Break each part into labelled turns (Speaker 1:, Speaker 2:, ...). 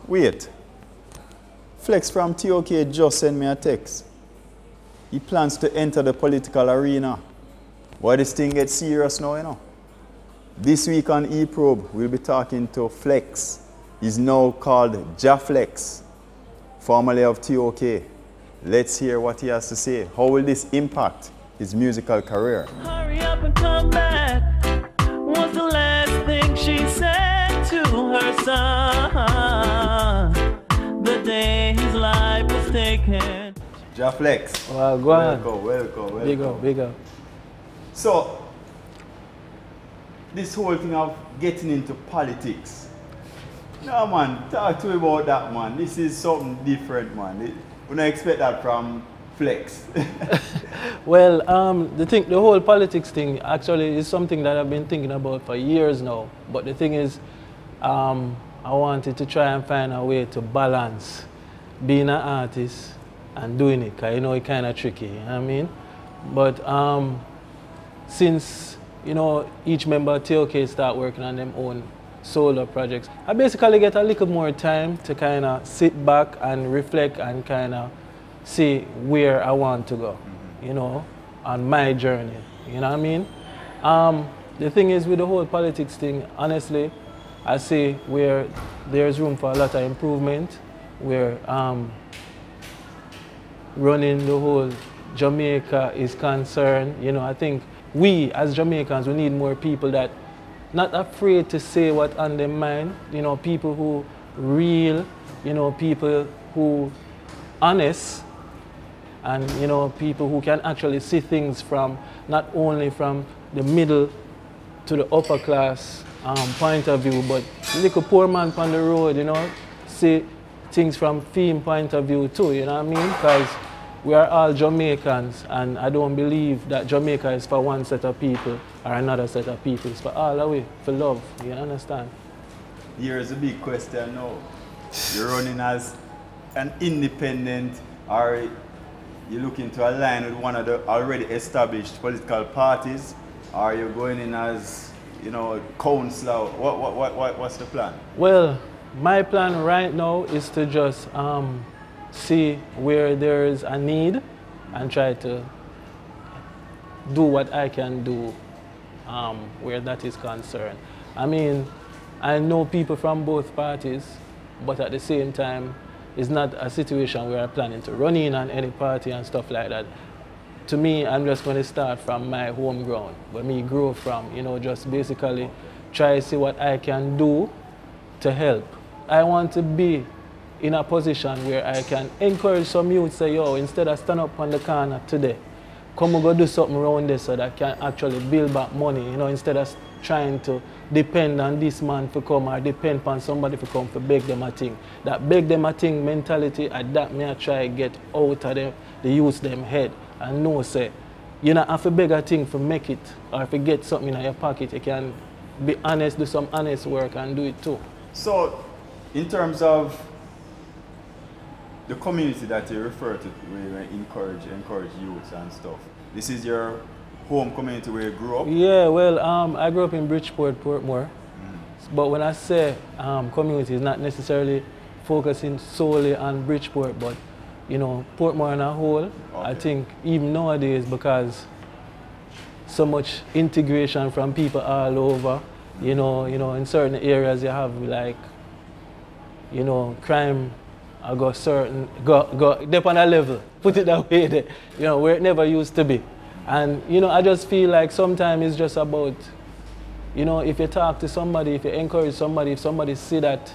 Speaker 1: Wait. Flex from T.O.K just sent me a text. He plans to enter the political arena. Why this thing gets serious now, you know? This week on ePROBE, we'll be talking to Flexx. He's now called Ja Flexx, formerly of T.O.K. Let's hear what he has to say. How will this impact his musical career?
Speaker 2: Hurry up and come back, was the last thing she said to her son the day his life was taken.
Speaker 1: Ja Flexx.
Speaker 3: Well, go on.
Speaker 1: Welcome.
Speaker 3: Big up, big up.
Speaker 1: So, this whole thing of getting into politics. No, man, talk to me about that, man. This is something different, man. We don't expect that from Flexx.
Speaker 3: Well, the whole politics thing actually is something that I've been thinking about for years now. But the thing is, I wanted to try and find a way to balance being an artist and doing it, because you know it's kind of tricky, you know what I mean? But since, you know, each member of T.O.K start working on their own solo projects, I basically get a little more time to kind of sit back and reflect and kind of see where I want to go, you know, on my journey, you know what I mean? The thing is with the whole politics thing, honestly, I see where there's room for a lot of improvement, where running the whole Jamaica is concerned. You know, I think we as Jamaicans, we need more people that not afraid to say what's on their mind, you know, people who real, you know, people who honest, and you know, people who can actually see things from not only from the middle to the upper class point of view, but little poor man on the road, you know, see things from theme point of view too, you know what I mean? Because we are all Jamaicans, and I don't believe that Jamaica is for one set of people or another set of people. It's for all the way, for love, you understand?
Speaker 1: Here's a big question now. You're running as an independent, or you're looking to align with one of the already established political parties, or you're going in as, you know, councillor? What's the plan?
Speaker 3: Well, my plan right now is to just see where there is a need and try to do what I can do where that is concerned. I mean, I know people from both parties, but at the same time, it's not a situation where I'm planning to run in on any party and stuff like that. To me, I'm just going to start from my home ground, where me grow from, you know, just basically try to see what I can do to help. I want to be in a position where I can encourage some youth, say, yo, instead of stand up on the corner today, come and go do something around this so that I can actually build back money, you know, instead of trying to depend on this man to come or depend on somebody to come to beg them a thing. That beg them a thing mentality, that me I try to get out of them, the youth them head, and know, say, you know, have to beg a thing to make it, or if you get something in your pocket, you can be honest, do some honest work and do it too.
Speaker 1: So, in terms of the community that you refer to, where you encourage youths and stuff, this is your home community where you grew up?
Speaker 3: Yeah, well, I grew up in Bridgeport, Portmore. But when I say community, it's not necessarily focusing solely on Bridgeport, but you know, Portmore in a whole. Okay. I think even nowadays, because so much integration from people all over, you know, in certain areas you have like, you know, crime. I go dip on a level, put it that way there, you know, where it never used to be. And, you know, I just feel like sometimes it's just about, you know, if you talk to somebody, if you encourage somebody, if somebody see that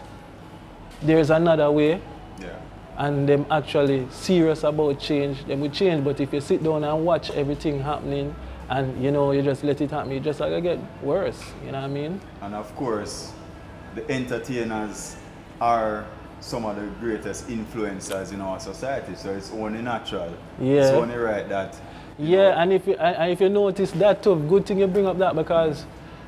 Speaker 3: there's another way, yeah, and them actually serious about change, then we change. But if you sit down and watch everything happening and, you know, you just let it happen, you just like get worse, you know what I mean?
Speaker 1: And of course, the entertainers are some of the greatest influencers in our society, so it's only natural. Yeah. It's only right that.
Speaker 3: Yeah, and if you notice that too, good thing you bring up that, because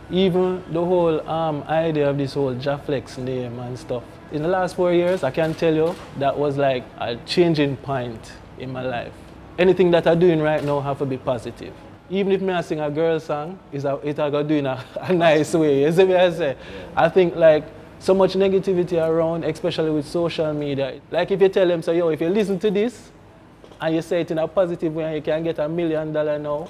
Speaker 3: even the whole idea of this whole Ja Flexx name and stuff, in the last 4 years, I can tell you that was like a changing point in my life. Anything that I'm doing right now have to be positive. Even if I sing a girl song, it's got to do in a nice way. You see what I say? Yeah. I think like so much negativity around, especially with social media. Like if you tell them, so yo, if you listen to this and you say it in a positive way and you can get $1 million now,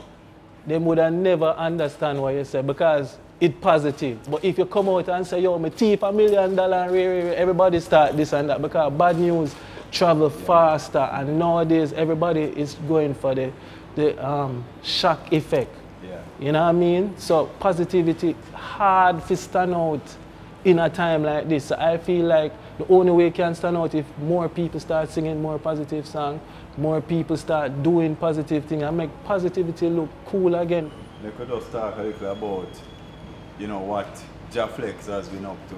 Speaker 3: they would have never understand what you say because it's positive. But if you come out and say, yo, me thief $1 million, everybody start this and that because bad news travel faster and nowadays everybody is going for the shock effect.
Speaker 1: Yeah.
Speaker 3: You know what I mean? So positivity hard to stand out in a time like this. So I feel like the only way you can stand out if more people start singing more positive songs, more people start doing positive things and make positivity look cool again.
Speaker 1: They could just talk a little about, you know, what Ja Flexx has been up to.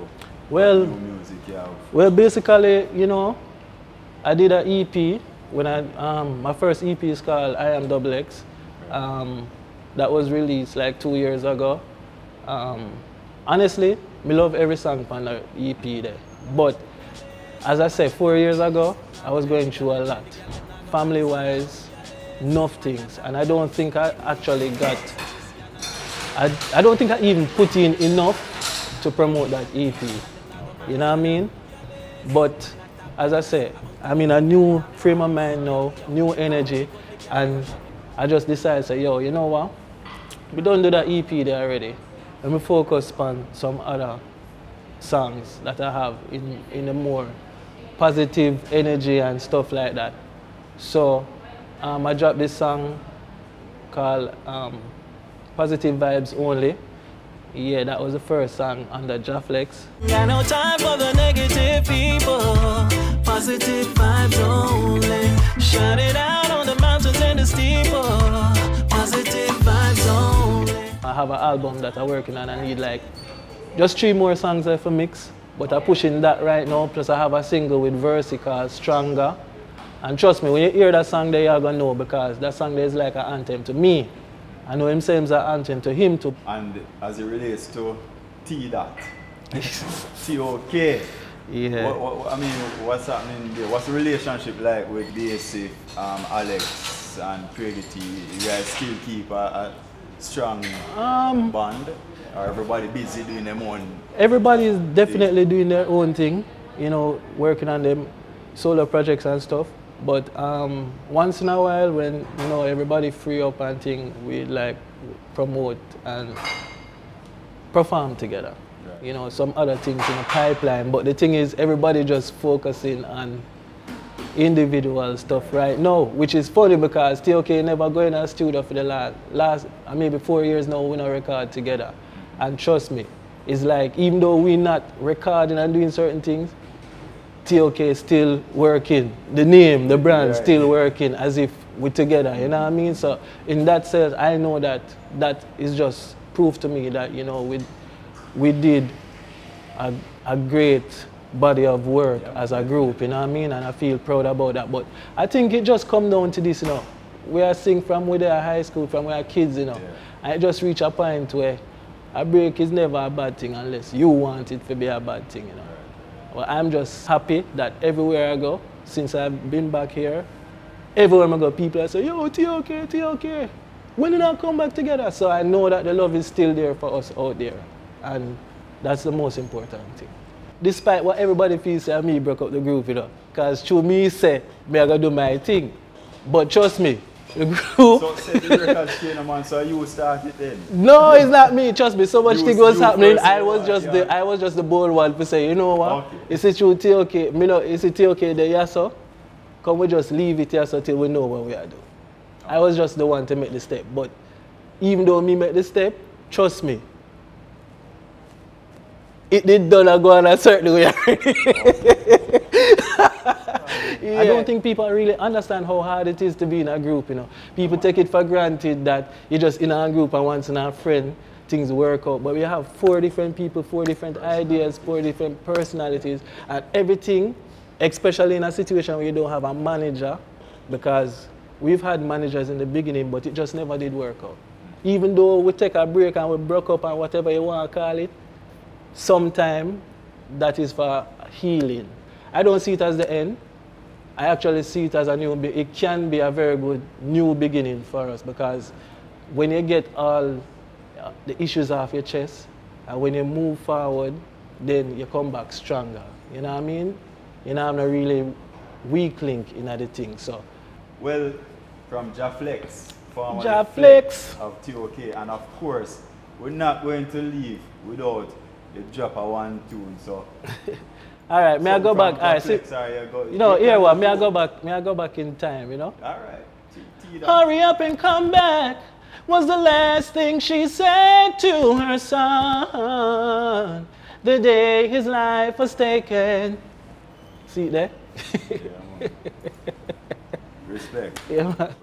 Speaker 3: Well,
Speaker 1: what new music you have.
Speaker 3: Well, basically, you know, I did an EP when my first EP is called I Am XX. That was released like 2 years ago. Honestly, I love every song on the EP there. But as I said, 4 years ago, I was going through a lot. Family-wise, enough things. And I don't think I actually got, I don't think I even put in enough to promote that EP. You know what I mean? But as I said, I'm in a new frame of mind now, new energy. And I just decided to say, yo, you know what? We don't do that EP there already. Let me focus on some other songs that I have in a more positive energy and stuff like that. So I dropped this song called Positive Vibes Only. Yeah, that was the first song under Ja Flexx.
Speaker 2: Got no time for the negative people. Positive vibes only. Shout it out on the mountains and the steeple. Positive vibes only.
Speaker 3: I have an album that I'm working on. I need like just 3 more songs left for mix. But I'm pushing that right now. Plus I have a single with Versi called Stronger. And trust me, when you hear that song there, you're gonna know because that song there is like an anthem to me. I know him saying it's an anthem to him too.
Speaker 1: And as it relates to T.O.K, T.O.K.
Speaker 3: Yeah.
Speaker 1: I mean, what's happening there? What's the relationship like with Basic, Alex, and Craig T? You guys still keep a strong bond? Or everybody busy doing their own?
Speaker 3: Everybody is definitely doing their own thing, you know, working on them solo projects and stuff. But once in a while, when you know everybody free up and thing, we like promote and perform together. Right. You know, some other things in the pipeline. But the thing is, everybody just focusing on individual stuff right now, which is funny because T.O.K never go in a studio for the last maybe 4 years now. We not record together, and trust me, it's like even though we're not recording and doing certain things, T.O.K is still working. The name, the brand, still working as if we're together, you know what I mean? So in that sense, I know that that is just proof to me that, you know, we did a great body of work as a group, you know what I mean? And I feel proud about that. But I think it just come down to this, you know. We are sing from we there high school, from we are kids, you know. And it just reach a point where a break is never a bad thing unless you want it to be a bad thing, you know. Well, I'm just happy that everywhere I go, since I've been back here, everywhere I go, people say, yo, T.O.K, T.O.K, when did I come back together? So I know that the love is still there for us out there. And that's the most important thing. Despite what everybody feels, say, me broke up the group, you know. Because through me say, me I gotta do my thing. But trust me, the group...
Speaker 1: So say the record chain, man, so you started then?
Speaker 3: No, it's not me, trust me. So much thing was happening. I was just the bold one to say, you know what? Okay. Is it true T.O.K? Me know, is it T.O.K there, yes, so? Can we just leave it here so till we know what we are doing? I was just the one to make the step. But even though me make the step, trust me, it did done go on a certain way. Yeah. I don't think people really understand how hard it is to be in a group, you know. People take it for granted that you're just in a group and once in a friend, things work out. But we have 4 different people, 4 different ideas, 4 different personalities, and everything, especially in a situation where you don't have a manager, because we've had managers in the beginning, but it just never did work out. Even though we take a break and we broke up and whatever you want to call it, sometime that is for healing. I don't see it as the end. I actually see it as a new, it can be a very good new beginning for us because when you get all the issues off your chest and when you move forward, then you come back stronger. You know what I mean? You know, I'm not really weak link in the thing. So,
Speaker 1: well, from Ja Flexx, formerly
Speaker 3: Ja Flexx
Speaker 1: of T.O.K, and of course, we're not going to leave without the drop of one tune. So,
Speaker 3: all right, may I go back?
Speaker 1: Ja
Speaker 3: All right, see,
Speaker 1: Flexx,
Speaker 3: you know, here what? May I go back? May I go back in time? You know?
Speaker 1: All right.
Speaker 3: Hurry up and come back was the last thing she said to her son the day his life was taken. See it there?
Speaker 1: Yeah, man. Respect.
Speaker 3: Yeah, man.